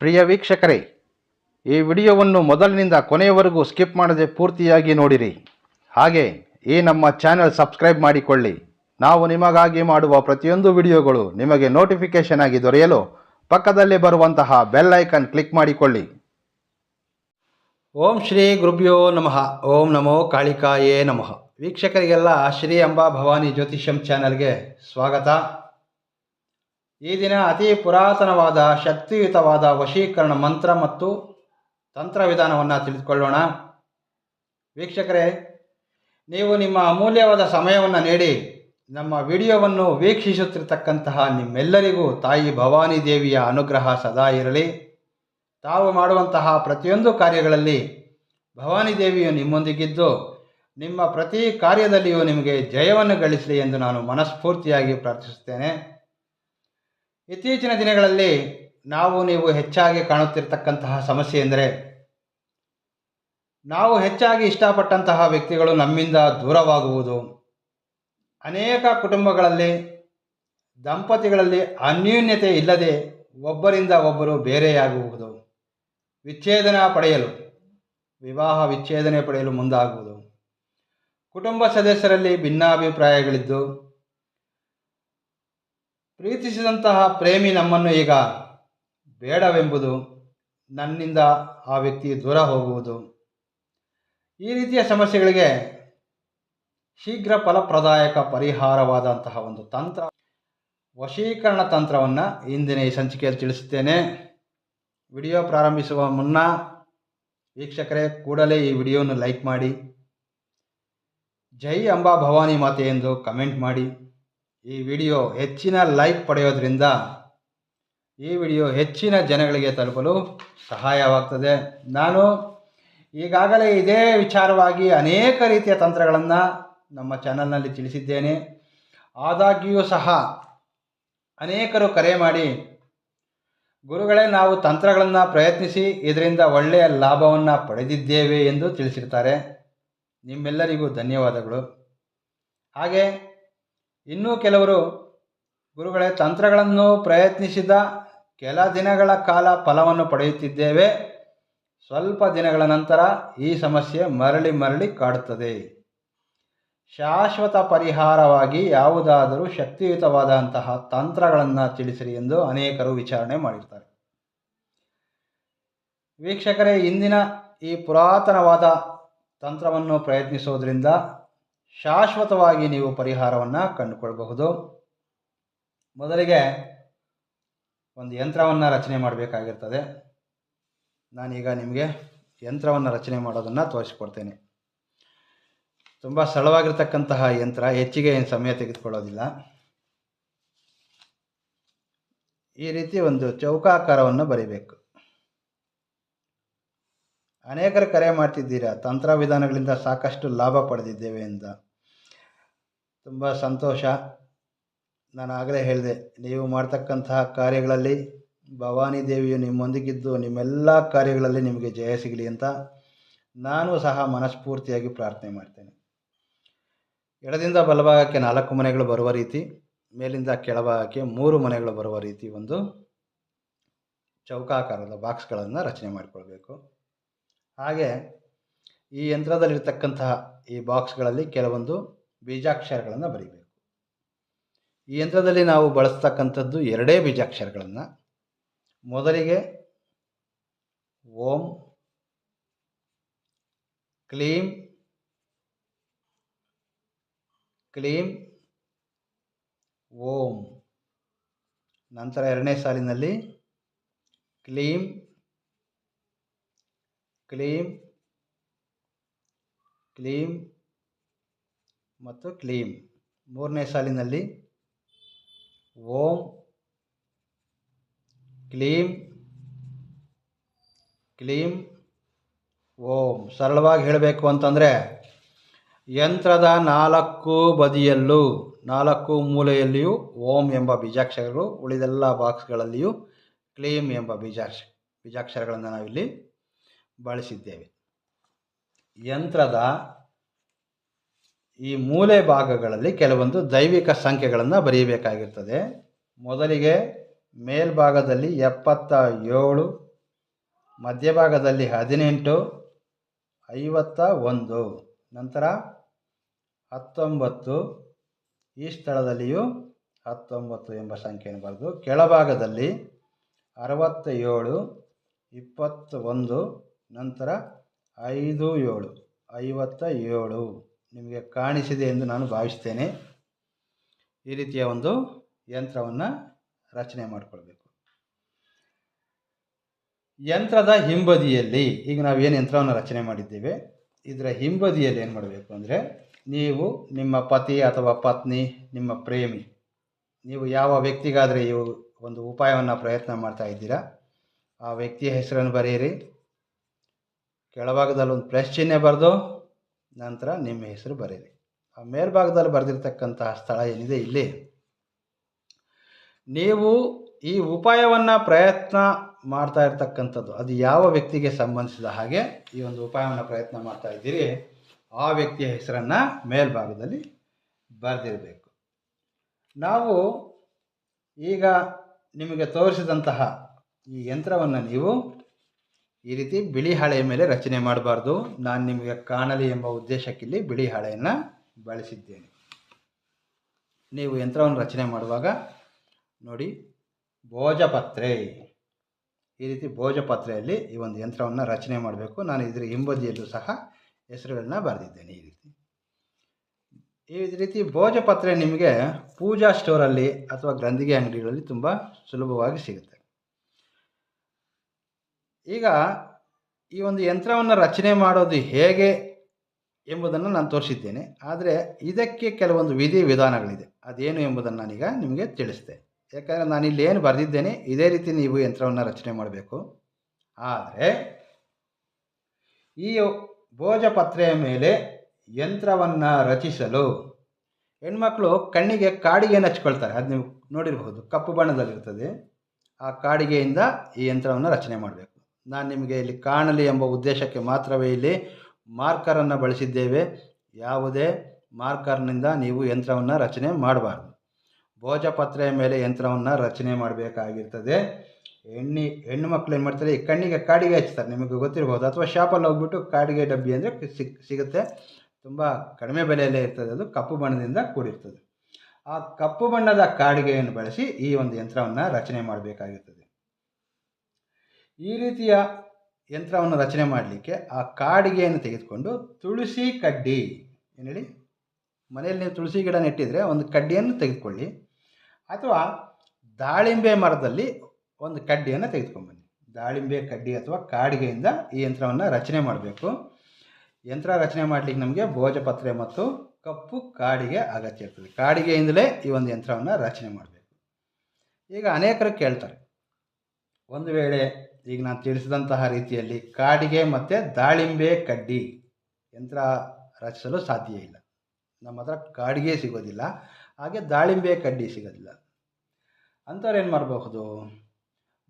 ಪ್ರಿಯ ವೀಕ್ಷಕರೇ, ಈ ವಿಡಿಯೋವನ್ನು ಮೊದಲಿನಿಂದ ಕೊನೆಯವರೆಗೂ ಸ್ಕಿಪ್ ಮಾಡದೆ ಪೂರ್ತಿಯಾಗಿ ನೋಡಿರಿ. ಹಾಗೆ ಈ ನಮ್ಮ ಚಾನೆಲ್ ಸಬ್ಸ್ಕ್ರೈಬ್ ಮಾಡಿಕೊಳ್ಳಿ. ನಾವು ನಿಮಗಾಗಿ ಮಾಡುವ ಪ್ರತಿಯೊಂದು ವಿಡಿಯೋಗಳು ನಿಮಗೆ ನೋಟಿಫಿಕೇಶನ್ ಆಗಿ ದೊರೆಯಲು ಪಕ್ಕದಲ್ಲಿ ಬರುವಂತಹ ಬೆಲ್ ಐಕನ್ ಕ್ಲಿಕ್ ಮಾಡಿಕೊಳ್ಳಿ. ಓಂ ಶ್ರೀ ಗುರುಭ್ಯೋ ನಮಃ. ಓಂ ನಮೋ ಕಾಳಿಕಾಯೇ ನಮಃ. ವೀಕ್ಷಕರಿಗೆಲ್ಲ ಶ್ರೀ ಅಂಬಾ ಭವಾನಿ ಜ್ಯೋತಿಷ್ಯಂ ಚಾನೆಲ್ಗೆ ಸ್ವಾಗತ. ಈ ದಿನ ಅತಿ ಪುರಾತನವಾದ ಶಕ್ತಿಯುತವಾದ ವಶೀಕರಣ ಮಂತ್ರ ಮತ್ತು ತಂತ್ರ ವಿಧಾನವನ್ನು ತಿಳಿದುಕೊಳ್ಳೋಣ. ವೀಕ್ಷಕರೇ, ನೀವು ನಿಮ್ಮ ಅಮೂಲ್ಯವಾದ ಸಮಯವನ್ನು ನೀಡಿ ನಮ್ಮ ವಿಡಿಯೋವನ್ನು ವೀಕ್ಷಿಸುತ್ತಿರತಕ್ಕಂತಹ ನಿಮ್ಮೆಲ್ಲರಿಗೂ ತಾಯಿ ಭವಾನಿ ದೇವಿಯ ಅನುಗ್ರಹ ಸದಾ ಇರಲಿ. ತಾವು ಮಾಡುವಂತಹ ಪ್ರತಿಯೊಂದು ಕಾರ್ಯಗಳಲ್ಲಿ ಭವಾನಿ ದೇವಿಯು ನಿಮ್ಮೊಂದಿಗಿದ್ದು ನಿಮ್ಮ ಪ್ರತಿ ಕಾರ್ಯದಲ್ಲಿಯೂ ನಿಮಗೆ ಜಯವನ್ನು ಗಳಿಸಲಿ ಎಂದು ನಾನು ಮನಸ್ಫೂರ್ತಿಯಾಗಿ ಪ್ರಾರ್ಥಿಸುತ್ತೇನೆ. ಇತ್ತೀಚಿನ ದಿನಗಳಲ್ಲಿ ನೀವು ಹೆಚ್ಚಾಗಿ ಕಾಣುತ್ತಿರತಕ್ಕಂತಹ ಸಮಸ್ಯೆ ಎಂದರೆ, ನಾವು ಹೆಚ್ಚಾಗಿ ಇಷ್ಟಪಟ್ಟಂತಹ ವ್ಯಕ್ತಿಗಳು ನಮ್ಮಿಂದ ದೂರವಾಗುವುದು. ಅನೇಕ ಕುಟುಂಬಗಳಲ್ಲಿ ದಂಪತಿಗಳಲ್ಲಿ ಅನ್ಯೋನ್ಯತೆ ಇಲ್ಲದೆ ಒಬ್ಬರಿಂದ ಒಬ್ಬರು ಬೇರೆಯಾಗುವುದು, ವಿವಾಹ ವಿಚ್ಛೇದನೆ ಪಡೆಯಲು ಮುಂದಾಗುವುದು, ಕುಟುಂಬ ಸದಸ್ಯರಲ್ಲಿ ಭಿನ್ನಾಭಿಪ್ರಾಯಗಳಿದ್ದು, ಪ್ರೀತಿಸಿದಂತಹ ಪ್ರೇಮಿ ನಮ್ಮನ್ನು ಈಗ ಬೇಡವೆಂಬುದು, ನನ್ನಿಂದ ಆ ವ್ಯಕ್ತಿ ದೂರ ಹೋಗುವುದು. ಈ ರೀತಿಯ ಸಮಸ್ಯೆಗಳಿಗೆ ಶೀಘ್ರ ಫಲಪ್ರದಾಯಕ ಪರಿಹಾರವಾದಂತಹ ಒಂದು ತಂತ್ರ, ವಶೀಕರಣ ತಂತ್ರವನ್ನು ಇಂದಿನ ಈ ಸಂಚಿಕೆಯಲ್ಲಿ ತಿಳಿಸುತ್ತೇನೆ. ವಿಡಿಯೋ ಪ್ರಾರಂಭಿಸುವ ಮುನ್ನ ವೀಕ್ಷಕರೇ, ಕೂಡಲೇ ಈ ವಿಡಿಯೋವನ್ನು ಲೈಕ್ ಮಾಡಿ, ಜೈ ಅಂಬಾ ಭವಾನಿ ಮಾತೆ ಎಂದು ಕಮೆಂಟ್ ಮಾಡಿ. ಈ ವಿಡಿಯೋ ಹೆಚ್ಚಿನ ಲೈಕ್ ಪಡೆಯೋದ್ರಿಂದ ಈ ವಿಡಿಯೋ ಹೆಚ್ಚಿನ ಜನಗಳಿಗೆ ತಲುಪಲು ಸಹಾಯವಾಗ್ತದೆ. ನಾನು ಈಗಾಗಲೇ ಇದೇ ವಿಚಾರವಾಗಿ ಅನೇಕ ರೀತಿಯ ತಂತ್ರಗಳನ್ನು ನಮ್ಮ ಚಾನಲ್ನಲ್ಲಿ ತಿಳಿಸಿದ್ದೇನೆ. ಆದಾಗ್ಯೂ ಸಹ ಅನೇಕರು ಕರೆ ಮಾಡಿ, ಗುರುಗಳೇ, ನಾವು ತಂತ್ರಗಳನ್ನು ಪ್ರಯತ್ನಿಸಿ ಇದರಿಂದ ಒಳ್ಳೆಯ ಲಾಭವನ್ನು ಪಡೆದಿದ್ದೇವೆ ಎಂದು ತಿಳಿಸಿರ್ತಾರೆ. ನಿಮ್ಮೆಲ್ಲರಿಗೂ ಧನ್ಯವಾದಗಳು. ಹಾಗೆ ಇನ್ನೂ ಕೆಲವರು, ಗುರುಗಳೇ, ತಂತ್ರಗಳನ್ನು ಪ್ರಯತ್ನಿಸಿದ ಕೆಲ ದಿನಗಳ ಕಾಲ ಫಲವನ್ನು ಪಡೆಯುತ್ತಿದ್ದೇವೆ, ಸ್ವಲ್ಪ ದಿನಗಳ ನಂತರ ಈ ಸಮಸ್ಯೆ ಮರಳಿ ಕಾಡುತ್ತದೆ. ಶಾಶ್ವತ ಪರಿಹಾರವಾಗಿ ಯಾವುದಾದರೂ ಶಕ್ತಿಯುತವಾದಂತಹ ತಂತ್ರಗಳನ್ನು ತಿಳಿಸಿರಿ ಎಂದು ಅನೇಕರು ವಿಚಾರಣೆ ಮಾಡಿರ್ತಾರೆ. ವೀಕ್ಷಕರೇ, ಇಂದಿನ ಈ ಪುರಾತನವಾದ ತಂತ್ರವನ್ನು ಪ್ರಯತ್ನಿಸೋದ್ರಿಂದ ಶಾಶ್ವತವಾಗಿ ನೀವು ಪರಿಹಾರವನ್ನು ಕಂಡುಕೊಳ್ಳಬಹುದು. ಮೊದಲಿಗೆ ಒಂದು ಯಂತ್ರವನ್ನು ರಚನೆ ಮಾಡಬೇಕಾಗಿರ್ತದೆ. ನಾನೀಗ ನಿಮಗೆ ಯಂತ್ರವನ್ನು ರಚನೆ ಮಾಡೋದನ್ನು ತೋರಿಸಿಕೊಡ್ತೇನೆ. ತುಂಬ ಸರಳವಾಗಿರ್ತಕ್ಕಂತಹ ಯಂತ್ರ, ಹೆಚ್ಚಿಗೆ ಏನು ಸಮಯ ತೆಗೆದುಕೊಳ್ಳೋದಿಲ್ಲ. ಈ ರೀತಿ ಒಂದು ಚೌಕಾಕಾರವನ್ನು ಬರೀಬೇಕು. ಅನೇಕರು ಕರೆ ಮಾಡ್ತಿದ್ದೀರಾ, ತಂತ್ರ ವಿಧಾನಗಳಿಂದ ಸಾಕಷ್ಟು ಲಾಭ ಪಡೆದಿದ್ದೇವೆ ಅಂತ. ತುಂಬ ಸಂತೋಷ. ನಾನು ಆಗಲೇ ಹೇಳಿದೆ, ನೀವು ಮಾಡ್ತಕ್ಕಂತಹ ಕಾರ್ಯಗಳಲ್ಲಿ ಭವಾನಿ ದೇವಿಯು ನಿಮ್ಮೊಂದಿಗಿದ್ದು ನಿಮ್ಮೆಲ್ಲ ಕಾರ್ಯಗಳಲ್ಲಿ ನಿಮಗೆ ಜಯ ಸಿಗಲಿ ಅಂತ ನಾನು ಸಹ ಮನಸ್ಫೂರ್ತಿಯಾಗಿ ಪ್ರಾರ್ಥನೆ ಮಾಡ್ತೇನೆ. ಎಡದಿಂದ ಬಲಭಾಗಕ್ಕೆ 4 ಮನೆಗಳು ಬರುವ ರೀತಿ, ಮೇಲಿಂದ ಕೆಳಭಾಗಕ್ಕೆ 3 ಮನೆಗಳು ಬರುವ ರೀತಿ ಒಂದು ಚೌಕಾಕಾರದ ಬಾಕ್ಸ್ಗಳನ್ನು ರಚನೆ ಮಾಡಿಕೊಳ್ಬೇಕು. ಹಾಗೆ ಈ ಯಂತ್ರದಲ್ಲಿರ್ತಕ್ಕಂತಹ ಈ ಬಾಕ್ಸ್ಗಳಲ್ಲಿ ಕೆಲವೊಂದು ಬೀಜಾಕ್ಷರಗಳನ್ನು ಬರೀಬೇಕು. ಈ ಯಂತ್ರದಲ್ಲಿ ನಾವು ಬಳಸ್ತಕ್ಕಂಥದ್ದು 2 ಬೀಜಾಕ್ಷರಗಳನ್ನು. ಮೊದಲಿಗೆ ಓಂ, ಕ್ಲೀಂ, ಕ್ಲೀಂ, ಓಂ. ನಂತರ 2ನೇ ಸಾಲಿನಲ್ಲಿ ಕ್ಲೀಂ, ಕ್ಲೀಂ, ಕ್ಲೀಂ ಮತ್ತು ಕ್ಲೀಂ. 3ನೇ ಸಾಲಿನಲ್ಲಿ ಓಂ, ಕ್ಲೀಂ, ಕ್ಲೀಂ, ಓಂ. ಸರಳವಾಗಿ ಹೇಳಬೇಕು ಅಂತಂದರೆ, ಯಂತ್ರದ 4 ಬದಿಯಲ್ಲೂ 4 ಮೂಲೆಯಲ್ಲಿಯೂ ಓಂ ಎಂಬ ಬೀಜಾಕ್ಷರಗಳು, ಉಳಿದೆಲ್ಲ ಬಾಕ್ಸ್ಗಳಲ್ಲಿಯೂ ಕ್ಲೀಂ ಎಂಬ ಬೀಜಾಕ್ಷರಗಳನ್ನು ನಾವಿಲ್ಲಿ ಬಳಸಿದ್ದೇವೆ. ಯಂತ್ರದ ಈ ಮೂಲೆ ಭಾಗಗಳಲ್ಲಿ ಕೆಲವೊಂದು ದೈವಿಕ ಸಂಖ್ಯೆಗಳನ್ನು ಬರೆಯಬೇಕಾಗಿರ್ತದೆ. ಮೊದಲಿಗೆ ಮೇಲ್ಭಾಗದಲ್ಲಿ 77, ಮಧ್ಯಭಾಗದಲ್ಲಿ 18, 51, ನಂತರ 19, ಈ ಸ್ಥಳದಲ್ಲಿಯೂ 19 ಎಂಬ ಸಂಖ್ಯೆಯನ್ನು ಬರೆದು ಕೆಳಭಾಗದಲ್ಲಿ 67, 21, ನಂತರ 5, 7, 57 ನಿಮಗೆ ಕಾಣಿಸಿದೆ ಎಂದು ನಾನು ಭಾವಿಸ್ತೇನೆ. ಈ ರೀತಿಯ ಒಂದು ಯಂತ್ರವನ್ನು ರಚನೆ ಮಾಡಿಕೊಳ್ಬೇಕು. ಯಂತ್ರದ ಹಿಂಬದಿಯಲ್ಲಿ ಈಗ ನಾವೇನು ಯಂತ್ರವನ್ನು ರಚನೆ ಮಾಡಿದ್ದೇವೆ, ಇದರ ಹಿಂಬದಿಯಲ್ಲಿ ಏನು ಮಾಡಬೇಕು ಅಂದರೆ, ನೀವು ನಿಮ್ಮ ಪತಿ ಅಥವಾ ಪತ್ನಿ, ನಿಮ್ಮ ಪ್ರೇಮಿ, ನೀವು ಯಾವ ವ್ಯಕ್ತಿಗಾದರೆ ಈ ಒಂದು ಉಪಾಯವನ್ನು ಪ್ರಯತ್ನ ಮಾಡ್ತಾ ಇದ್ದೀರಾ, ಆ ವ್ಯಕ್ತಿಯ ಹೆಸರನ್ನು ಬರೆಯಿರಿ. ಕೆಳಭಾಗದಲ್ಲಿ ಒಂದು ಪ್ಲಸ್ ಚಿಹ್ನೆ ಬರೆದು ನಂತರ ನಿಮ್ಮ ಹೆಸರು ಬರೆಯಿರಿ. ಆ ಮೇಲ್ಭಾಗದಲ್ಲಿ ಬರೆದಿರ್ತಕ್ಕಂತಹ ಸ್ಥಳ ಏನಿದೆ, ಇಲ್ಲಿ ನೀವು ಈ ಉಪಾಯವನ್ನು ಪ್ರಯತ್ನ ಮಾಡ್ತಾ ಇರ್ತಕ್ಕಂಥದ್ದು ಅದು ಯಾವ ವ್ಯಕ್ತಿಗೆ ಸಂಬಂಧಿಸಿದ ಹಾಗೆ ಈ ಒಂದು ಉಪಾಯವನ್ನು ಪ್ರಯತ್ನ ಮಾಡ್ತಾ ಇದ್ದೀರಿ, ಆ ವ್ಯಕ್ತಿಯ ಹೆಸರನ್ನು ಮೇಲ್ಭಾಗದಲ್ಲಿ ಬರೆದಿರಬೇಕು. ನಾವು ಈಗ ನಿಮಗೆ ತೋರಿಸಿದಂತಹ ಈ ಯಂತ್ರವನ್ನು ನೀವು ಈ ರೀತಿ ಬಿಳಿ ಹಾಳೆಯ ಮೇಲೆ ರಚನೆ ಮಾಡಬಾರ್ದು. ನಾನು ನಿಮಗೆ ಕಾಣಲಿ ಎಂಬ ಉದ್ದೇಶಕ್ಕಿಲ್ಲಿ ಬಿಳಿ ಹಾಳೆಯನ್ನು ಬಳಸಿದ್ದೇನೆ. ನೀವು ಯಂತ್ರವನ್ನು ರಚನೆ ಮಾಡುವಾಗ ನೋಡಿ, ಭೋಜಪತ್ರೆ, ಈ ರೀತಿ ಭೋಜಪತ್ರೆಯಲ್ಲಿ ಈ ಒಂದು ಯಂತ್ರವನ್ನು ರಚನೆ ಮಾಡಬೇಕು. ನಾನು ಇದರ ಹಿಂಬದಿಯಲ್ಲೂ ಸಹ ಹೆಸರುಗಳನ್ನ ಬರೆದಿದ್ದೇನೆ. ಈ ರೀತಿ ಭೋಜಪತ್ರೆ ನಿಮಗೆ ಪೂಜಾ ಸ್ಟೋರಲ್ಲಿ ಅಥವಾ ಗ್ರಂಥಿಗೆ ಅಂಗಡಿಗಳಲ್ಲಿ ತುಂಬ ಸುಲಭವಾಗಿ ಸಿಗುತ್ತೆ. ಈಗ ಈ ಒಂದು ಯಂತ್ರವನ್ನು ರಚನೆ ಮಾಡೋದು ಹೇಗೆ ಎಂಬುದನ್ನು ನಾನು ತೋರಿಸಿದ್ದೇನೆ. ಆದರೆ ಇದಕ್ಕೆ ಕೆಲವೊಂದು ವಿಧಿ ವಿಧಾನಗಳಿದೆ. ಅದೇನು ಎಂಬುದನ್ನು ನಾನೀಗ ನಿಮಗೆ ತಿಳಿಸ್ತೇನೆ. ಯಾಕಂದರೆ ನಾನಿಲ್ಲಿ ಏನು ಬರೆದಿದ್ದೇನೆ ಇದೇ ರೀತಿ ನೀವು ಯಂತ್ರವನ್ನು ರಚನೆ ಮಾಡಬೇಕು. ಆದರೆ ಈ ಭೋಜಪತ್ರೆಯ ಮೇಲೆ ಯಂತ್ರವನ್ನು ರಚಿಸಲು ಹೆಣ್ಮಕ್ಳು ಕಣ್ಣಿಗೆ ಕಾಡಿಗೆಯನ್ನು ಹಚ್ಕೊಳ್ತಾರೆ. ಅದು ನೀವು ನೋಡಿರಬಹುದು, ಕಪ್ಪು ಬಣ್ಣದಲ್ಲಿರ್ತದೆ. ಆ ಕಾಡಿಗೆಯಿಂದ ಈ ಯಂತ್ರವನ್ನು ರಚನೆ ಮಾಡಬೇಕು. ನಾನು ನಿಮಗೆ ಇಲ್ಲಿ ಕಾಣಲಿ ಎಂಬ ಉದ್ದೇಶಕ್ಕೆ ಮಾತ್ರವೇ ಇಲ್ಲಿ ಮಾರ್ಕರನ್ನು ಬಳಸಿದ್ದೇವೆ. ಯಾವುದೇ ಮಾರ್ಕರ್ನಿಂದ ನೀವು ಯಂತ್ರವನ್ನು ರಚನೆ ಮಾಡಬಾರ್ದು. ಭೋಜಪತ್ರೆಯ ಮೇಲೆ ಯಂತ್ರವನ್ನು ರಚನೆ ಮಾಡಬೇಕಾಗಿರ್ತದೆ. ಹೆಣ್ಣು ಮಕ್ಕಳು ಏನು ಮಾಡ್ತಾರೆ, ಈ ಕಣ್ಣಿಗೆ ಕಾಡಿಗೆ ಹಚ್ತಾರೆ, ನಿಮಗೆ ಗೊತ್ತಿರ್ಬೋದು. ಅಥವಾ ಶಾಪಲ್ಲಿ ಹೋಗ್ಬಿಟ್ಟು ಕಾಡಿಗೆ ಡಬ್ಬಿ ಅಂದರೆ ಸಿಗುತ್ತೆ, ತುಂಬ ಕಡಿಮೆ ಬೆಲೆಯಲ್ಲೇ ಇರ್ತದೆ. ಅದು ಕಪ್ಪು ಬಣ್ಣದಿಂದ ಕೂಡಿರ್ತದೆ. ಆ ಕಪ್ಪು ಬಣ್ಣದ ಕಾಡಿಗೆಯನ್ನು ಬಳಸಿ ಈ ಒಂದು ಯಂತ್ರವನ್ನು ರಚನೆ ಮಾಡಬೇಕಾಗಿರ್ತದೆ. ಈ ರೀತಿಯ ಯಂತ್ರವನ್ನು ರಚನೆ ಮಾಡಲಿಕ್ಕೆ ಆ ಕಾಡಿಗೆಯನ್ನು ತೆಗೆದುಕೊಂಡು ತುಳಸಿ ಕಡ್ಡಿ, ಏನು ಹೇಳಿ, ಮನೆಯಲ್ಲಿ ನೀವು ತುಳಸಿ ಗಿಡ ನೆಟ್ಟಿದ್ರೆ ಒಂದು ಕಡ್ಡಿಯನ್ನು ತೆಗೆದುಕೊಳ್ಳಿ, ಅಥವಾ ದಾಳಿಂಬೆ ಮರದಲ್ಲಿ ಒಂದು ಕಡ್ಡಿಯನ್ನು ತೆಗೆದುಕೊಂಡ್ಬನ್ನಿ. ದಾಳಿಂಬೆ ಕಡ್ಡಿ ಅಥವಾ ಕಾಡಿಗೆಯಿಂದ ಈ ಯಂತ್ರವನ್ನು ರಚನೆ ಮಾಡಬೇಕು. ಯಂತ್ರ ರಚನೆ ಮಾಡಲಿಕ್ಕೆ ನಮಗೆ ಭೋಜಪತ್ರೆ ಮತ್ತು ಕಪ್ಪು ಕಾಡಿಗೆ ಅಗತ್ಯ ಇರ್ತದೆ. ಕಾಡಿಗೆಯಿಂದಲೇ ಈ ಒಂದು ಯಂತ್ರವನ್ನು ರಚನೆ ಮಾಡಬೇಕು. ಈಗ ಅನೇಕರು ಕೇಳ್ತಾರೆ, ಒಂದು ವೇಳೆ ಈಗ ನಾನು ತಿಳಿಸಿದಂತಹ ರೀತಿಯಲ್ಲಿ ಕಾಡಿಗೆ ಮತ್ತು ದಾಳಿಂಬೆ ಕಡ್ಡಿ ಯಂತ್ರ ರಚಿಸಲು ಸಾಧ್ಯ ಇಲ್ಲ, ನಮ್ಮ ಹತ್ರ ಕಾಡಿಗೆ ಸಿಗೋದಿಲ್ಲ, ಹಾಗೆ ದಾಳಿಂಬೆ ಕಡ್ಡಿ ಸಿಗೋದಿಲ್ಲ ಅಂಥವ್ರು ಏನು ಮಾಡಬಹುದು,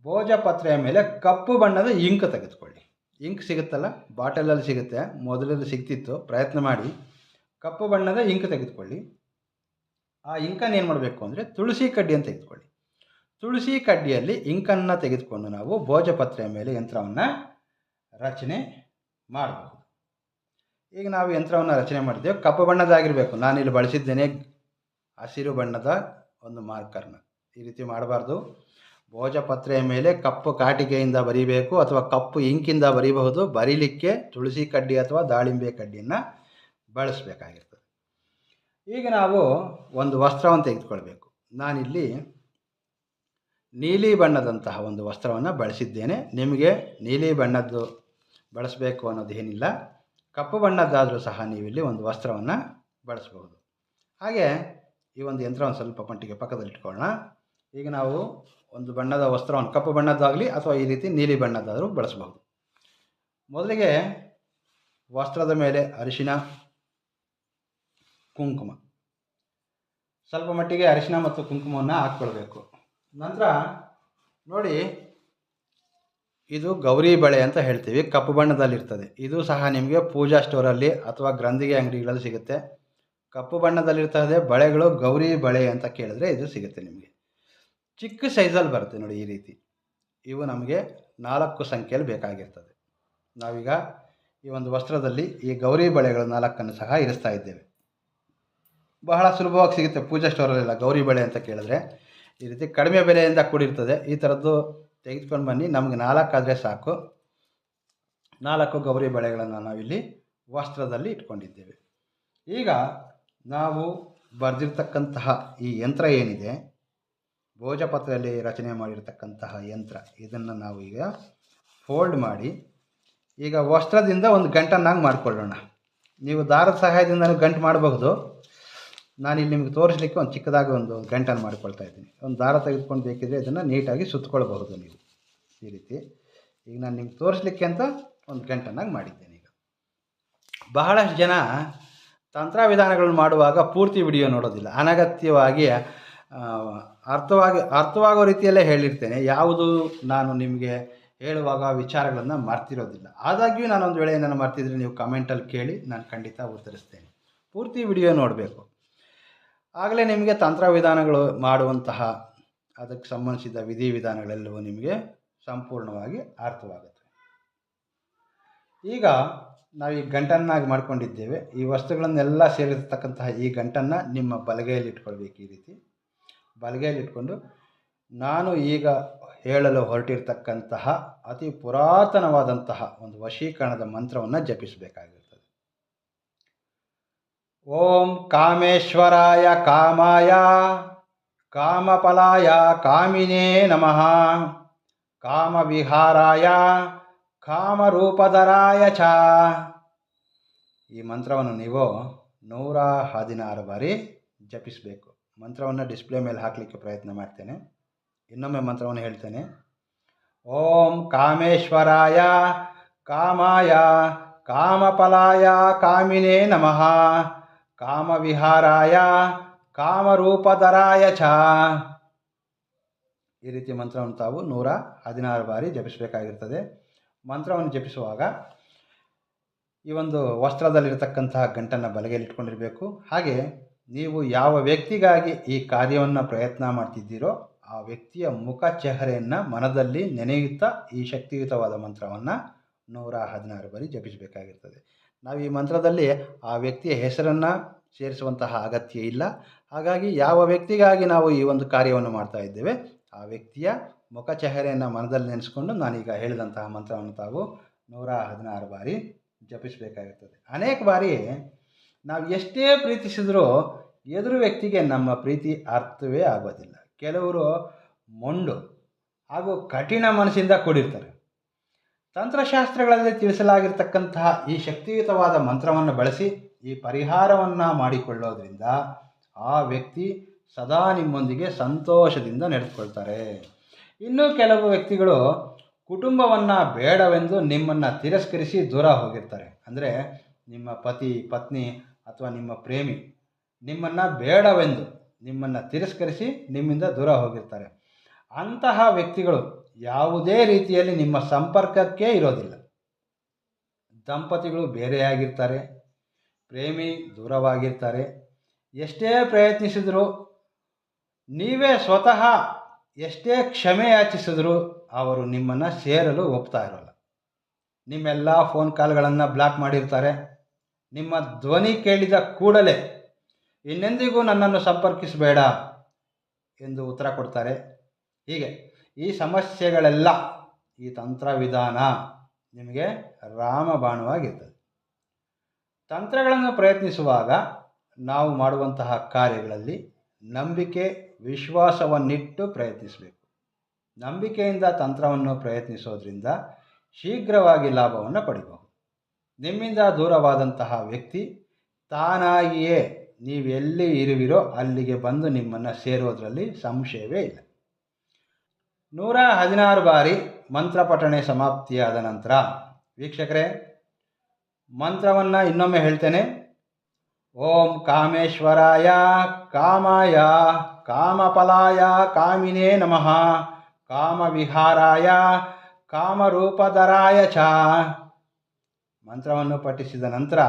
ಭೋಜಪತ್ರೆಯ ಮೇಲೆ ಕಪ್ಪು ಬಣ್ಣದ ಇಂಕ್ ತೆಗೆದುಕೊಳ್ಳಿ. ಇಂಕ್ ಸಿಗುತ್ತಲ್ಲ, ಬಾಟಲಲ್ಲಿ ಸಿಗುತ್ತೆ, ಮೊದಲಲ್ಲಿ ಸಿಗ್ತಿತ್ತು, ಪ್ರಯತ್ನ ಮಾಡಿ. ಕಪ್ಪು ಬಣ್ಣದ ಇಂಕ್ ತೆಗೆದುಕೊಳ್ಳಿ. ಆ ಇಂಕನ್ನು ಏನು ಮಾಡಬೇಕು ಅಂದರೆ ತುಳಸಿ ಕಡ್ಡಿಯನ್ನು ತೆಗೆದುಕೊಳ್ಳಿ. ತುಳಸಿ ಕಡ್ಡಿಯಲ್ಲಿ ಇಂಕನ್ನು ತೆಗೆದುಕೊಂಡು ನಾವು ಭೋಜಪತ್ರೆಯ ಮೇಲೆ ಯಂತ್ರವನ್ನು ರಚನೆ ಮಾಡಬಹುದು. ಈಗ ನಾವು ಯಂತ್ರವನ್ನು ರಚನೆ ಮಾಡಿದ್ದೇವೆ, ಕಪ್ಪು ಬಣ್ಣದಾಗಿರಬೇಕು. ನಾನಿಲ್ಲಿ ಬಳಸಿದ್ದೇನೆ ಹಸಿರು ಬಣ್ಣದ ಒಂದು ಮಾರ್ಕರ್ನ. ಈ ರೀತಿ ಮಾಡಬಾರ್ದು. ಭೋಜಪತ್ರೆಯ ಮೇಲೆ ಕಪ್ಪು ಕಾಟಿಕೆಯಿಂದ ಬರೀಬೇಕು ಅಥವಾ ಕಪ್ಪು ಇಂಕಿಂದ ಬರೀಬಹುದು. ಬರೀಲಿಕ್ಕೆ ತುಳಸಿ ಕಡ್ಡಿ ಅಥವಾ ದಾಳಿಂಬೆ ಕಡ್ಡಿಯನ್ನು ಬಳಸಬೇಕಾಗಿರ್ತದೆ. ಈಗ ನಾವು ಒಂದು ವಸ್ತ್ರವನ್ನು ತೆಗೆದುಕೊಳ್ಬೇಕು. ನಾನಿಲ್ಲಿ ನೀಲಿ ಬಣ್ಣದಂತಹ ಒಂದು ವಸ್ತ್ರವನ್ನು ಬಳಸಿದ್ದೇನೆ. ನಿಮಗೆ ನೀಲಿ ಬಣ್ಣದ್ದು ಬಳಸಬೇಕು ಅನ್ನೋದು ಏನಿಲ್ಲ, ಕಪ್ಪು ಬಣ್ಣದ್ದಾದರೂ ಸಹ ನೀವಿಲ್ಲಿ ಒಂದು ವಸ್ತ್ರವನ್ನು ಬಳಸಬಹುದು. ಹಾಗೆ ಈ ಒಂದು ಯಂತ್ರವನ್ನು ಸ್ವಲ್ಪ ಮಟ್ಟಿಗೆ ಪಕ್ಕದಲ್ಲಿಟ್ಕೊಳ್ಳೋಣ. ಈಗ ನಾವು ಒಂದು ಬಣ್ಣದ ವಸ್ತ್ರವನ್ನು, ಕಪ್ಪು ಬಣ್ಣದ್ದಾಗಲಿ ಅಥವಾ ಈ ರೀತಿ ನೀಲಿ ಬಣ್ಣದ್ದಾದರೂ ಬಳಸಬಹುದು. ಮೊದಲಿಗೆ ವಸ್ತ್ರದ ಮೇಲೆ ಅರಿಶಿನ, ಕುಂಕುಮ, ಸ್ವಲ್ಪ ಮಟ್ಟಿಗೆ ಅರಿಶಿನ ಮತ್ತು ಕುಂಕುಮವನ್ನು ಹಾಕ್ಕೊಳ್ಬೇಕು. ನಂತರ ನೋಡಿ, ಇದು ಗೌರಿ ಬಳೆ ಅಂತ ಹೇಳ್ತೀವಿ, ಕಪ್ಪು ಬಣ್ಣದಲ್ಲಿರ್ತದೆ. ಇದು ಸಹ ನಿಮಗೆ ಪೂಜಾ ಸ್ಟೋರಲ್ಲಿ ಅಥವಾ ಗ್ರಂಥಿಗೆ ಅಂಗಡಿಗಳಲ್ಲಿ ಸಿಗುತ್ತೆ. ಕಪ್ಪು ಬಣ್ಣದಲ್ಲಿರ್ತದೆ ಬಳೆಗಳು. ಗೌರಿ ಬಳೆ ಅಂತ ಕೇಳಿದ್ರೆ ಇದು ಸಿಗುತ್ತೆ ನಿಮಗೆ. ಚಿಕ್ಕ ಸೈಜಲ್ಲಿ ಬರುತ್ತೆ ನೋಡಿ, ಈ ರೀತಿ. ಇವು ನಮಗೆ 4 ಸಂಖ್ಯೆಯಲ್ಲಿ ಬೇಕಾಗಿರ್ತದೆ. ನಾವೀಗ ಈ ಒಂದು ವಸ್ತ್ರದಲ್ಲಿ ಈ ಗೌರಿ ಬಳೆಗಳು 4 ಸಹ ಇರಿಸ್ತಾ ಇದ್ದೇವೆ. ಬಹಳ ಸುಲಭವಾಗಿ ಸಿಗುತ್ತೆ ಪೂಜಾ ಸ್ಟೋರಲ್ಲೆಲ್ಲ. ಗೌರಿ ಬಳೆ ಅಂತ ಕೇಳಿದ್ರೆ ಈ ರೀತಿ ಕಡಿಮೆ ಬೆಲೆಯಿಂದ ಕೂಡಿರ್ತದೆ. ಈ ಥರದ್ದು ತೆಗೆದುಕೊಂಡು ಬನ್ನಿ. ನಮಗೆ 4 ಆದರೆ ಸಾಕು. 4 ಗೌರಿ ಬಳೆಗಳನ್ನು ನಾವಿಲ್ಲಿ ವಸ್ತ್ರದಲ್ಲಿ ಇಟ್ಕೊಂಡಿದ್ದೇವೆ. ಈಗ ನಾವು ಬರೆದಿರ್ತಕ್ಕಂತಹ ಈ ಯಂತ್ರ ಏನಿದೆ, ಭೋಜಪತ್ರೆಯಲ್ಲಿ ರಚನೆ ಮಾಡಿರ್ತಕ್ಕಂತಹ ಯಂತ್ರ, ಇದನ್ನು ನಾವು ಈಗ ಫೋಲ್ಡ್ ಮಾಡಿ ಈಗ ವಸ್ತ್ರದಿಂದ ಒಂದು ಗಂಟನ್ನಾಗಿ ಮಾಡಿಕೊಳ್ಳೋಣ. ನೀವು ದಾರದ ಸಹಾಯದಿಂದ ಗಂಟು ಮಾಡಬಹುದು. ನಾನಿಲ್ಲಿ ನಿಮಗೆ ತೋರಿಸಲಿಕ್ಕೆ ಒಂದು ಚಿಕ್ಕದಾಗಿ ಒಂದು ಗಂಟನ್ನು ಮಾಡಿಕೊಳ್ತಾ ಇದ್ದೀನಿ. ಒಂದು ದಾರ ತೆಗೆದುಕೊಂಡು ಬೇಕಿದ್ರೆ ಇದನ್ನು ನೀಟಾಗಿ ಸುತ್ತಕೊಳ್ಬಹುದು ನೀವು ಈ ರೀತಿ. ಈಗ ನಾನು ನಿಮ್ಗೆ ತೋರಿಸಲಿಕ್ಕೆ ಅಂತ ಒಂದು ಗಂಟನ್ನಾಗಿ ಮಾಡಿದ್ದೇನೆ. ಈಗ ಬಹಳಷ್ಟು ಜನ ತಂತ್ರ ವಿಧಾನಗಳನ್ನು ಮಾಡುವಾಗ ಪೂರ್ತಿ ವಿಡಿಯೋ ನೋಡೋದಿಲ್ಲ. ಅನಗತ್ಯವಾಗಿ ಅರ್ಥವಾಗೋ ರೀತಿಯಲ್ಲೇ ಹೇಳಿರ್ತೇನೆ. ಯಾವುದು ನಾನು ನಿಮಗೆ ಹೇಳುವಾಗ ವಿಚಾರಗಳನ್ನು ಮರ್ತಿರೋದಿಲ್ಲ. ಆದಾಗ್ಯೂ ನಾನೊಂದು ವೇಳೆ ಏನನ್ನು ಮರ್ತಿದ್ರೆ ನೀವು ಕಮೆಂಟಲ್ಲಿ ಕೇಳಿ, ನಾನು ಖಂಡಿತ ಉತ್ತರಿಸ್ತೇನೆ. ಪೂರ್ತಿ ವಿಡಿಯೋ ನೋಡಬೇಕು. ಆಗಲೇ ನಿಮಗೆ ತಂತ್ರ ವಿಧಾನಗಳು ಮಾಡುವಂತಹ ಅದಕ್ಕೆ ಸಂಬಂಧಿಸಿದ ವಿಧಿವಿಧಾನಗಳೆಲ್ಲವೂ ನಿಮಗೆ ಸಂಪೂರ್ಣವಾಗಿ ಅರ್ಥವಾಗುತ್ತೆ. ಈಗ ನಾವು ಈ ಗಂಟನ್ನಾಗಿ ಮಾಡ್ಕೊಂಡಿದ್ದೇವೆ. ಈ ವಸ್ತುಗಳನ್ನೆಲ್ಲ ಸೇರಿರ್ತಕ್ಕಂತಹ ಈ ಗಂಟನ್ನು ನಿಮ್ಮ ಬಲಗೈಯಲ್ಲಿ ಇಟ್ಕೊಳ್ಬೇಕು. ಈ ರೀತಿ ಬಲಗೈಯಲ್ಲಿ ಇಟ್ಕೊಂಡು ನಾನು ಈಗ ಹೇಳಲು ಹೊರಟಿರ್ತಕ್ಕಂತಹ ಅತಿ ಪುರಾತನವಾದಂತಹ ಒಂದು ವಶೀಕರಣದ ಮಂತ್ರವನ್ನು ಜಪಿಸಬೇಕಾಗಿರ್ತದೆ. ಓಂ ಕಾಮೇಶ್ವರಾಯ ಕಾಮಾಯ ಕಾಮಫಲಾಯ ಕಾಮಿನೇ ನಮಃ ಕಾಮವಿಹಾರಾಯ ಕಾಮರೂಪಧರಾಯ ಚ. ಈ ಮಂತ್ರವನ್ನು ನೀವು 116 ಬಾರಿ ಜಪಿಸಬೇಕು. ಮಂತ್ರವನ್ನು ಡಿಸ್ಪ್ಲೇ ಮೇಲೆ ಹಾಕಲಿಕ್ಕೆ ಪ್ರಯತ್ನ ಮಾಡ್ತೇನೆ. ಇನ್ನೊಮ್ಮೆ ಮಂತ್ರವನ್ನು ಹೇಳ್ತೇನೆ. ಓಂ ಕಾಮೇಶ್ವರಾಯ ಕಾಮಾಯ ಕಾಮಫಲಾಯ ಕಾಮಿನೇ ನಮಃ ಕಾಮವಿಹಾರಾಯ ಕಾಮರೂಪಧರಾಯ ಚ. ಈ ರೀತಿ ಮಂತ್ರವನ್ನು ತಾವು 116 ಬಾರಿ ಜಪಿಸಬೇಕಾಗಿರ್ತದೆ. ಮಂತ್ರವನ್ನು ಜಪಿಸುವಾಗ ಈ ಒಂದು ವಸ್ತ್ರದಲ್ಲಿರತಕ್ಕಂತಹ ಗಂಟನ್ನು ಬಲಗೈಯಲ್ಲಿ ಇಟ್ಕೊಂಡಿರಬೇಕು. ಹಾಗೆ ನೀವು ಯಾವ ವ್ಯಕ್ತಿಗಾಗಿ ಈ ಕಾರ್ಯವನ್ನು ಪ್ರಯತ್ನ ಮಾಡ್ತಿದ್ದೀರೋ ಆ ವ್ಯಕ್ತಿಯ ಮುಖ ಚೆಹರೆಯನ್ನು ಮನದಲ್ಲಿ ನೆನೆಯುತ್ತಾ ಈ ಶಕ್ತಿಯುತವಾದ ಮಂತ್ರವನ್ನು 116 ಬಾರಿ ಜಪಿಸಬೇಕಾಗಿರ್ತದೆ. ನಾವು ಈ ಮಂತ್ರದಲ್ಲಿ ಆ ವ್ಯಕ್ತಿಯ ಹೆಸರನ್ನು ಸೇರಿಸುವಂತಹ ಅಗತ್ಯ ಇಲ್ಲ. ಹಾಗಾಗಿ ಯಾವ ವ್ಯಕ್ತಿಗಾಗಿ ನಾವು ಈ ಒಂದು ಕಾರ್ಯವನ್ನು ಮಾಡ್ತಾ ಇದ್ದೇವೆ ಆ ವ್ಯಕ್ತಿಯ ಮುಖ ಚೆಹರೆಯನ್ನು ಮನದಲ್ಲಿ ನೆನೆಸ್ಕೊಂಡು ನಾನೀಗ ಹೇಳಿದಂತಹ ಮಂತ್ರವನ್ನು ತಾವು 116 ಬಾರಿ ಜಪಿಸಬೇಕಾಗಿರ್ತದೆ. ಅನೇಕ ಬಾರಿ ನಾವು ಎಷ್ಟೇ ಪ್ರೀತಿಸಿದರೂ ಎದುರು ವ್ಯಕ್ತಿಗೆ ನಮ್ಮ ಪ್ರೀತಿ ಅರ್ಥವೇ ಆಗೋದಿಲ್ಲ. ಕೆಲವರು ಮೊಂಡು ಹಾಗೂ ಕಠಿಣ ಮನಸ್ಸಿಂದ ಕೂಡಿರ್ತಾರೆ. ತಂತ್ರಶಾಸ್ತ್ರಗಳಲ್ಲಿ ತಿಳಿಸಲಾಗಿರ್ತಕ್ಕಂತಹ ಈ ಶಕ್ತಿಯುತವಾದ ಮಂತ್ರವನ್ನು ಬಳಸಿ ಈ ಪರಿಹಾರವನ್ನು ಮಾಡಿಕೊಳ್ಳೋದ್ರಿಂದ ಆ ವ್ಯಕ್ತಿ ಸದಾ ನಿಮ್ಮೊಂದಿಗೆ ಸಂತೋಷದಿಂದ ನಡೆದುಕೊಳ್ತಾರೆ. ಇನ್ನು ಕೆಲವು ವ್ಯಕ್ತಿಗಳು ಕುಟುಂಬವನ್ನು ಬೇಡವೆಂದು ನಿಮ್ಮನ್ನು ತಿರಸ್ಕರಿಸಿ ದೂರ ಹೋಗಿರ್ತಾರೆ. ಅಂದರೆ ನಿಮ್ಮ ಪತಿ, ಪತ್ನಿ ಅಥವಾ ನಿಮ್ಮ ಪ್ರೇಮಿ ನಿಮ್ಮನ್ನು ಬೇಡವೆಂದು ನಿಮ್ಮನ್ನು ತಿರಸ್ಕರಿಸಿ ನಿಮ್ಮಿಂದ ದೂರ ಹೋಗಿರ್ತಾರೆ. ಅಂತಹ ವ್ಯಕ್ತಿಗಳು ಯಾವುದೇ ರೀತಿಯಲ್ಲಿ ನಿಮ್ಮ ಸಂಪರ್ಕಕ್ಕೆ ಇರೋದಿಲ್ಲ. ದಂಪತಿಗಳು ಬೇರೆಯಾಗಿರ್ತಾರೆ, ಪ್ರೇಮಿ ದೂರವಾಗಿರ್ತಾರೆ. ಎಷ್ಟೇ ಪ್ರಯತ್ನಿಸಿದರೂ ನೀವೇ ಸ್ವತಃ ಎಷ್ಟೇ ಕ್ಷಮೆ ಯಾಚಿಸಿದರೂ ಅವರು ನಿಮ್ಮನ್ನು ಸೇರಲು ಒಪ್ತಾ ಇರೋಲ್ಲ. ನಿಮ್ಮೆಲ್ಲ ಫೋನ್ ಕಾಲ್ಗಳನ್ನು ಬ್ಲಾಕ್ ಮಾಡಿರ್ತಾರೆ. ನಿಮ್ಮ ಧ್ವನಿ ಕೇಳಿದ ಕೂಡಲೇ ಇನ್ನೆಂದಿಗೂ ನನ್ನನ್ನು ಸಂಪರ್ಕಿಸಬೇಡ ಎಂದು ಉತ್ತರ ಕೊಡ್ತಾರೆ. ಹೀಗೆ ಈ ಸಮಸ್ಯೆಗಳೆಲ್ಲ ಈ ತಂತ್ರವಿಧಾನ ನಿಮಗೆ ರಾಮಬಾಣವಾಗಿರ್ತದೆ. ತಂತ್ರಗಳನ್ನು ಪ್ರಯತ್ನಿಸುವಾಗ ನಾವು ಮಾಡುವಂತಹ ಕಾರ್ಯಗಳಲ್ಲಿ ನಂಬಿಕೆ, ವಿಶ್ವಾಸವನ್ನಿಟ್ಟು ಪ್ರಯತ್ನಿಸಬೇಕು. ನಂಬಿಕೆಯಿಂದ ತಂತ್ರವನ್ನು ಪ್ರಯತ್ನಿಸೋದ್ರಿಂದ ಶೀಘ್ರವಾಗಿ ಲಾಭವನ್ನು ಪಡಿಬಹುದು. ನಿಮ್ಮಿಂದ ದೂರವಾದಂತಹ ವ್ಯಕ್ತಿ ತಾನಾಗಿಯೇ ನೀವೆಲ್ಲಿ ಇರುವಿರೋ ಅಲ್ಲಿಗೆ ಬಂದು ನಿಮ್ಮನ್ನು ಸೇರೋದ್ರಲ್ಲಿ ಸಂಶಯವೇ ಇಲ್ಲ. 116 ಬಾರಿ ಮಂತ್ರ ಪಠಣೆ ಸಮಾಪ್ತಿಯಾದ ನಂತರ ವೀಕ್ಷಕರೇ, ಮಂತ್ರವನ್ನು ಇನ್ನೊಮ್ಮೆ ಹೇಳ್ತೇನೆ. ಓಂ ಕಾಮೇಶ್ವರಾಯ ಕಾಮಾಯ ಕಾಮಫಲಾಯ ಕಾಮಿನೇ ನಮಃ ಕಾಮವಿಹಾರಾಯ ಕಾಮರೂಪಧರಾಯ ಚ. ಮಂತ್ರವನ್ನು ಪಠಿಸಿದ ನಂತರ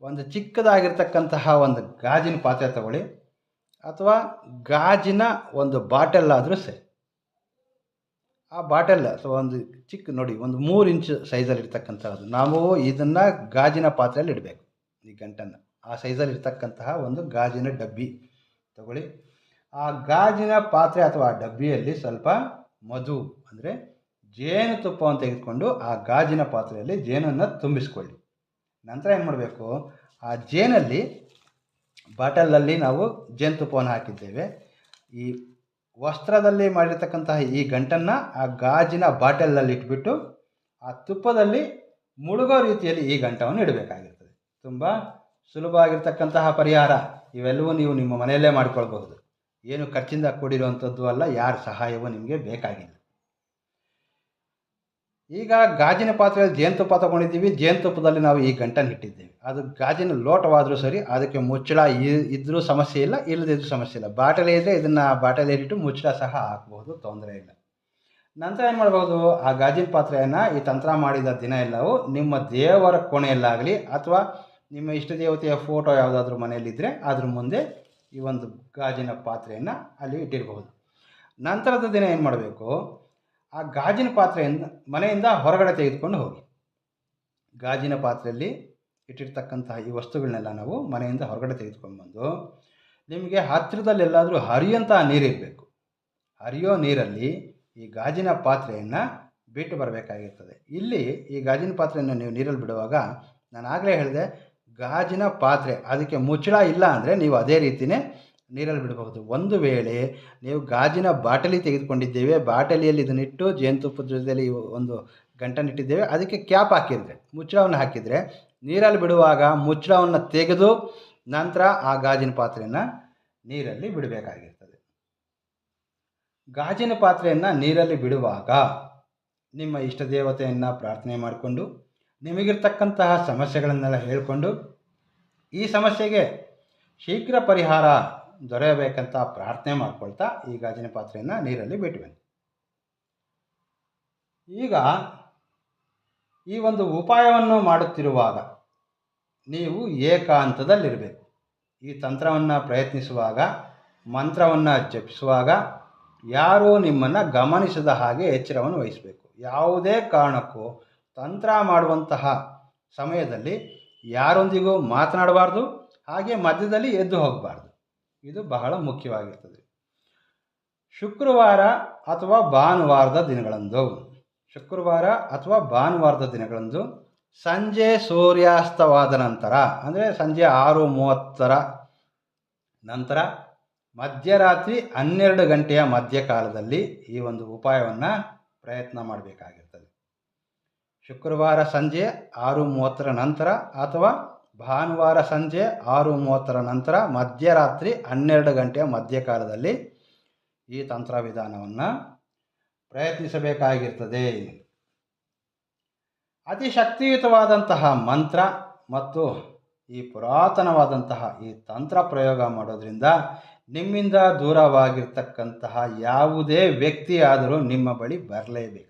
ಒಂದು ಚಿಕ್ಕದಾಗಿರ್ತಕ್ಕಂತಹ ಒಂದು ಗಾಜಿನ ಪಾತ್ರೆ ತಗೊಳ್ಳಿ, ಅಥವಾ ಗಾಜಿನ ಒಂದು ಬಾಟಲ್ ಆದರೂ ಸರಿ. ಆ ಬಾಟಲ್ ಅಥವಾ ಒಂದು ಚಿಕ್ಕ ನೋಡಿ ಒಂದು 3 ಇಂಚ್ ಸೈಜಲ್ಲಿ ಇರ್ತಕ್ಕಂಥದ್ದು ನಾವು ಇದನ್ನು ಗಾಜಿನ ಪಾತ್ರೆಯಲ್ಲಿ ಇಡಬೇಕು. ಈ ಗಂಟನ್ನು ಆ ಸೈಜಲ್ಲಿ ಇರ್ತಕ್ಕಂತಹ ಒಂದು ಗಾಜಿನ ಡಬ್ಬಿ ತಗೊಳ್ಳಿ. ಆ ಗಾಜಿನ ಪಾತ್ರೆ ಅಥವಾ ಆ ಡಬ್ಬಿಯಲ್ಲಿ ಸ್ವಲ್ಪ ಮಧು ಅಂದರೆ ಜೇನುತುಪ್ಪವನ್ನು ತೆಗೆದುಕೊಂಡು ಆ ಗಾಜಿನ ಪಾತ್ರೆಯಲ್ಲಿ ಜೇನನ್ನು ತುಂಬಿಸ್ಕೊಳ್ಳಿ. ನಂತರ ಏನು ಮಾಡಬೇಕು, ಆ ಜೇನಲ್ಲಿ ಬಾಟಲಲ್ಲಿ ನಾವು ಜೇನುತುಪ್ಪವನ್ನು ಹಾಕಿದ್ದೇವೆ. ಈ ವಸ್ತ್ರದಲ್ಲಿ ಮಾಡಿರ್ತಕ್ಕಂತಹ ಈ ಗಂಟನ್ನು ಆ ಗಾಜಿನ ಬಾಟಲಲ್ಲಿ ಇಟ್ಬಿಟ್ಟು ಆ ತುಪ್ಪದಲ್ಲಿ ಮುಳುಗೋ ರೀತಿಯಲ್ಲಿ ಈ ಗಂಟವನ್ನು ಇಡಬೇಕಾಗಿರ್ತದೆ. ತುಂಬ ಸುಲಭವಾಗಿರ್ತಕ್ಕಂತಹ ಪರಿಹಾರ. ಇವೆಲ್ಲವೂ ನೀವು ನಿಮ್ಮ ಮನೆಯಲ್ಲೇ ಮಾಡಿಕೊಳ್ಬಹುದು. ಏನು ಖರ್ಚಿಂದ ಕೂಡಿರುವಂಥದ್ದು ಅಲ್ಲ, ಯಾರ ಸಹಾಯವೂ ನಿಮಗೆ ಬೇಕಾಗಿಲ್ಲ. ಈಗ ಗಾಜಿನ ಪಾತ್ರೆಯಲ್ಲಿ ಜೇನುತುಪ್ಪ ತೊಗೊಂಡಿದ್ದೀವಿ. ಜೇನುತುಪ್ಪದಲ್ಲಿ ನಾವು ಈ ಗಂಟನ್ನು ಇಟ್ಟಿದ್ದೇವೆ. ಅದು ಗಾಜಿನ ಲೋಟವಾದರೂ ಸರಿ, ಅದಕ್ಕೆ ಮುಚ್ಚಳ ಇದ್ದರೂ ಸಮಸ್ಯೆ ಇಲ್ಲ, ಇಲ್ಲದಿದ್ರೂ ಸಮಸ್ಯೆ ಇಲ್ಲ. ಬಾಟಲಿ ಇದ್ದರೆ ಇದನ್ನು ಬಾಟಲಿಯಲ್ಲಿಟ್ಟು ಮುಚ್ಚಳ ಸಹ ಹಾಕ್ಬೋದು, ತೊಂದರೆ ಇಲ್ಲ. ನಂತರ ಏನು ಮಾಡ್ಬೋದು, ಆ ಗಾಜಿನ ಪಾತ್ರೆಯನ್ನು ಈ ತಂತ್ರ ಮಾಡಿದ ದಿನ ಎಲ್ಲವೂ ನಿಮ್ಮ ದೇವರ ಕೋಣೆಯಲ್ಲಾಗಲಿ ಅಥವಾ ನಿಮ್ಮ ಇಷ್ಟ ದೇವತೆಯ ಫೋಟೋ ಯಾವುದಾದ್ರೂ ಮನೆಯಲ್ಲಿದ್ದರೆ ಅದ್ರ ಮುಂದೆ ಈ ಒಂದು ಗಾಜಿನ ಪಾತ್ರೆಯನ್ನು ಅಲ್ಲಿ ಇಟ್ಟಿರಬಹುದು. ನಂತರದ ದಿನ ಏನು ಮಾಡಬೇಕು, ಆ ಗಾಜಿನ ಪಾತ್ರೆಯಿಂದ ಮನೆಯಿಂದ ಹೊರಗಡೆ ತೆಗೆದುಕೊಂಡು ಹೋಗಿ. ಗಾಜಿನ ಪಾತ್ರೆಯಲ್ಲಿ ಇಟ್ಟಿರ್ತಕ್ಕಂತಹ ಈ ವಸ್ತುಗಳನ್ನೆಲ್ಲ ನಾವು ಮನೆಯಿಂದ ಹೊರಗಡೆ ತೆಗೆದುಕೊಂಡು ಬಂದು, ನಿಮಗೆ ಹತ್ತಿರದಲ್ಲೆಲ್ಲಾದರೂ ಹರಿಯುವಂತಹ ನೀರಿರಬೇಕು. ಹರಿಯೋ ನೀರಲ್ಲಿ ಈ ಗಾಜಿನ ಪಾತ್ರೆಯನ್ನು ಬಿಟ್ಟು ಬರಬೇಕಾಗಿರ್ತದೆ. ಇಲ್ಲಿ ಈ ಗಾಜಿನ ಪಾತ್ರೆಯನ್ನು ನೀವು ನೀರಲ್ಲಿ ಬಿಡುವಾಗ ನಾನು ಆಗಲೇ ಹೇಳಿದೆ, ಗಾಜಿನ ಪಾತ್ರೆ ಅದಕ್ಕೆ ಮುಚ್ಚಳ ಇಲ್ಲ ಅಂದರೆ ನೀವು ಅದೇ ರೀತಿಯೇ ನೀರಲ್ಲಿ ಬಿಡಬಹುದು. ಒಂದು ವೇಳೆ ನೀವು ಗಾಜಿನ ಬಾಟಲಿ ತೆಗೆದುಕೊಂಡಿದ್ದೇವೆ, ಬಾಟಲಿಯಲ್ಲಿ ಇದನ್ನಿಟ್ಟು ಜೇನುತುಪ್ಪದ ಜೊತೆಯಲ್ಲಿ ಒಂದು ಗಂಟನ್ನಿಟ್ಟಿದ್ದೇವೆ, ಅದಕ್ಕೆ ಕ್ಯಾಪ್ ಹಾಕಿದರೆ, ಮುಚ್ಚಳವನ್ನು ಹಾಕಿದರೆ ನೀರಲ್ಲಿ ಬಿಡುವಾಗ ಮುಚ್ಚಳವನ್ನು ತೆಗೆದು ನಂತರ ಆ ಗಾಜಿನ ಪಾತ್ರೆಯನ್ನು ನೀರಲ್ಲಿ ಬಿಡಬೇಕಾಗಿರ್ತದೆ. ಗಾಜಿನ ಪಾತ್ರೆಯನ್ನು ನೀರಲ್ಲಿ ಬಿಡುವಾಗ ನಿಮ್ಮ ಇಷ್ಟ ದೇವತೆಯನ್ನು ಪ್ರಾರ್ಥನೆ ಮಾಡಿಕೊಂಡು ನಿಮಗಿರ್ತಕ್ಕಂತಹ ಸಮಸ್ಯೆಗಳನ್ನೆಲ್ಲ ಹೇಳಿಕೊಂಡು ಈ ಸಮಸ್ಯೆಗೆ ಶೀಘ್ರ ಪರಿಹಾರ ದೊರೆಯಬೇಕಂತ ಪ್ರಾರ್ಥನೆ ಮಾಡ್ಕೊಳ್ತಾ ಈ ಗಾಜಿನ ಪಾತ್ರೆಯನ್ನು ನೀರಲ್ಲಿ ಬಿಟ್ಟು ಬನ್ನಿ. ಈಗ ಈ ಒಂದು ಉಪಾಯವನ್ನು ಮಾಡುತ್ತಿರುವಾಗ ನೀವು ಏಕಾಂತದಲ್ಲಿರಬೇಕು. ಈ ತಂತ್ರವನ್ನು ಪ್ರಯತ್ನಿಸುವಾಗ, ಮಂತ್ರವನ್ನು ಜಪಿಸುವಾಗ ಯಾರೂ ನಿಮ್ಮನ್ನು ಗಮನಿಸದ ಹಾಗೆ ಎಚ್ಚರವನ್ನು ವಹಿಸಬೇಕು. ಯಾವುದೇ ಕಾರಣಕ್ಕೂ ತಂತ್ರ ಮಾಡುವಂತಹ ಸಮಯದಲ್ಲಿ ಯಾರೊಂದಿಗೂ ಮಾತನಾಡಬಾರ್ದು, ಹಾಗೆ ಮಧ್ಯದಲ್ಲಿ ಎದ್ದು ಹೋಗಬಾರ್ದು. ಇದು ಬಹಳ ಮುಖ್ಯವಾಗಿರ್ತದೆ. ಶುಕ್ರವಾರ ಅಥವಾ ಭಾನುವಾರದ ದಿನಗಳಂದು ಸಂಜೆ ಸೂರ್ಯಾಸ್ತವಾದ ನಂತರ, ಅಂದರೆ ಸಂಜೆ 6:30 ನಂತರ ಮಧ್ಯರಾತ್ರಿ 12 ಗಂಟೆಯ ಮಧ್ಯಕಾಲದಲ್ಲಿ ಈ ಒಂದು ಉಪಾಯವನ್ನು ಪ್ರಯತ್ನ ಮಾಡಬೇಕಾಗಿರ್ತದೆ. ಶುಕ್ರವಾರ ಸಂಜೆ 6:30 ನಂತರ ಅಥವಾ ಭಾನುವಾರ ಸಂಜೆ 6:30 ನಂತರ ಮಧ್ಯರಾತ್ರಿ 12 ಗಂಟೆಯ ಮಧ್ಯಕಾಲದಲ್ಲಿ ಈ ತಂತ್ರ ವಿಧಾನವನ್ನು ಪ್ರಯತ್ನಿಸಬೇಕಾಗಿರ್ತದೆ. ಅತಿ ಶಕ್ತಿಯುತವಾದಂತಹ ಮಂತ್ರ ಮತ್ತು ಈ ಪುರಾತನವಾದಂತಹ ಈ ತಂತ್ರ ಪ್ರಯೋಗ ಮಾಡೋದ್ರಿಂದ ನಿಮ್ಮಿಂದ ದೂರವಾಗಿರ್ತಕ್ಕಂತಹ ಯಾವುದೇ ವ್ಯಕ್ತಿ ಆದರೂ ನಿಮ್ಮ ಬಳಿ ಬರಲೇಬೇಕು.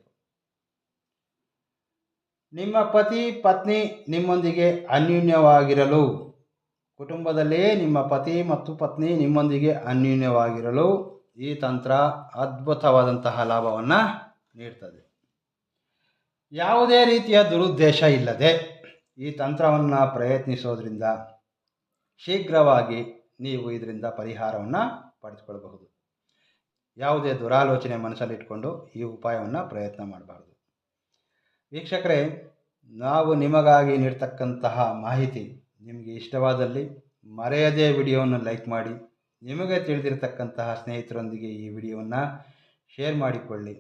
ನಿಮ್ಮ ಪತಿ ಪತ್ನಿ ನಿಮ್ಮೊಂದಿಗೆ ಅನ್ಯೋನ್ಯವಾಗಿರಲು, ಕುಟುಂಬದಲ್ಲೇ ನಿಮ್ಮ ಪತಿ ಮತ್ತು ಪತ್ನಿ ನಿಮ್ಮೊಂದಿಗೆ ಅನ್ಯೋನ್ಯವಾಗಿರಲು ಈ ತಂತ್ರ ಅದ್ಭುತವಾದಂತಹ ಲಾಭವನ್ನು ನೀಡ್ತದೆ. ಯಾವುದೇ ರೀತಿಯ ದುರುದ್ದೇಶ ಇಲ್ಲದೆ ಈ ತಂತ್ರವನ್ನು ಪ್ರಯತ್ನಿಸೋದ್ರಿಂದ ಶೀಘ್ರವಾಗಿ ನೀವು ಇದರಿಂದ ಪರಿಹಾರವನ್ನು ಪಡೆದುಕೊಳ್ಳಬಹುದು. ಯಾವುದೇ ದುರಾಲೋಚನೆ ಮನಸ್ಸಲ್ಲಿಟ್ಕೊಂಡು ಈ ಉಪಾಯವನ್ನು ಪ್ರಯತ್ನ ಮಾಡಬಾರ್ದು. ವೀಕ್ಷಕರೇ, ನಾವು ನಿಮಗಾಗಿ ನೀಡ್ತಕ್ಕಂತಹ ಮಾಹಿತಿ ನಿಮಗೆ ಇಷ್ಟವಾದಲ್ಲಿ ಮರೆಯದೇ ವಿಡಿಯೋವನ್ನು ಲೈಕ್ ಮಾಡಿ, ನಿಮಗೆ ತಿಳಿದಿರತಕ್ಕಂತಹ ಸ್ನೇಹಿತರೊಂದಿಗೆ ಈ ವಿಡಿಯೋವನ್ನು ಶೇರ್ ಮಾಡಿಕೊಳ್ಳಿ.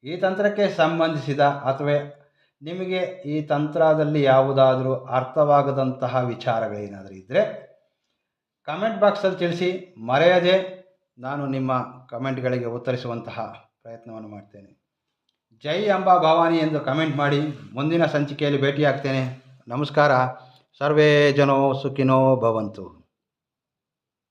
ಈ ತಂತ್ರಕ್ಕೆ ಸಂಬಂಧಿಸಿದ ಅಥವಾ ನಿಮಗೆ ಈ ತಂತ್ರದಲ್ಲಿ ಯಾವುದಾದರೂ ಅರ್ಥವಾಗದಂತಹ ವಿಚಾರಗಳೇನಾದರೂ ಇದ್ದರೆ ಕಮೆಂಟ್ ಬಾಕ್ಸಲ್ಲಿ ತಿಳಿಸಿ. ಮರೆಯದೆ ನಾನು ನಿಮ್ಮ ಕಮೆಂಟ್ಗಳಿಗೆ ಉತ್ತರಿಸುವಂತಹ ಪ್ರಯತ್ನವನ್ನು ಮಾಡ್ತೇನೆ. ಜೈ ಅಂಬಾ ಭವಾನಿ ಎಂದು ಕಮೆಂಟ್ ಮಾಡಿ. ಮುಂದಿನ ಸಂಚಿಕೆಯಲ್ಲಿ ಭೇಟಿಯಾಗ್ತೇನೆ. ನಮಸ್ಕಾರ. ಸರ್ವೇ ಜನೋ ಸುಖಿನೋ ಭವಂತು.